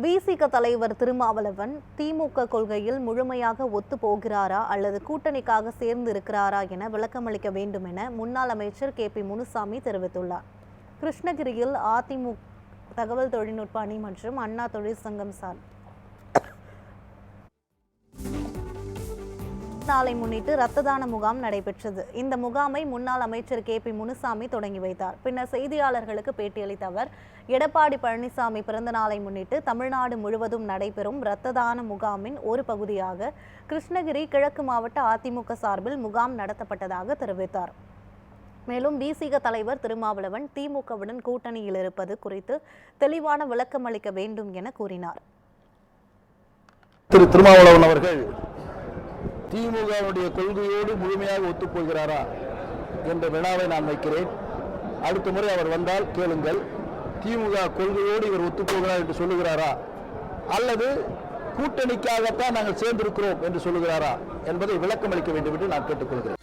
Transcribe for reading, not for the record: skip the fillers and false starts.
விசிக தலைவர் திருமாவளவன் திமுக கொள்கையில் முழுமையாக ஒத்து போகிறாரா அல்லது கூட்டணிக்காக சேர்ந்து இருக்கிறாரா என விளக்கமளிக்க வேண்டும் என முன்னாள் அமைச்சர் KP முனுசாமி தெரிவித்துள்ளார். கிருஷ்ணகிரியில் அதிமுக தகவல் தொழில்நுட்ப அணி மற்றும் அண்ணா தொழிற்சங்கம் நாளை முன்னிட்டு இரத்த தான முகாம் நடைபெற்றது. இந்த முகாமை முன்னாள் அமைச்சர் KP முனுசாமி தொடங்கி வைத்தார். பின்னர் செய்தியாளர்களுக்கு பேட்டியளித்த அவர், எடப்பாடி பழனிசாமி பிறந்த நாளை முன்னிட்டு தமிழ்நாடு முழுவதும் நடைபெறும் இரத்த தான முகாமின் ஒரு பகுதியாக கிருஷ்ணகிரி கிழக்கு மாவட்ட அதிமுக சார்பில் முகாம் நடத்தப்பட்டதாக தெரிவித்தார். மேலும் விசிக தலைவர் திருமாவளவன் திமுகவுடன் கூட்டணியில் இருப்பது குறித்து தெளிவான விளக்கம் அளிக்க வேண்டும் என கூறினார். திரு திருமாவளவன் அவர்கள் திமுகவுடைய கொள்கையோடு முழுமையாக ஒத்துப்போகிறாரா என்ற வினாவை நான் வைக்கிறேன். அடுத்த முறை அவர் வந்தால் கேளுங்கள், திமுக கொள்கையோடு இவர் ஒத்துப்போகிறார் என்று சொல்லுகிறாரா அல்லது கூட்டணிக்காகத்தான் நாங்கள் சேர்ந்திருக்கிறோம் என்று சொல்லுகிறாரா என்பதை விளக்கம் அளிக்க வேண்டும் என்று நான் கேட்டுக்கொள்கிறேன்.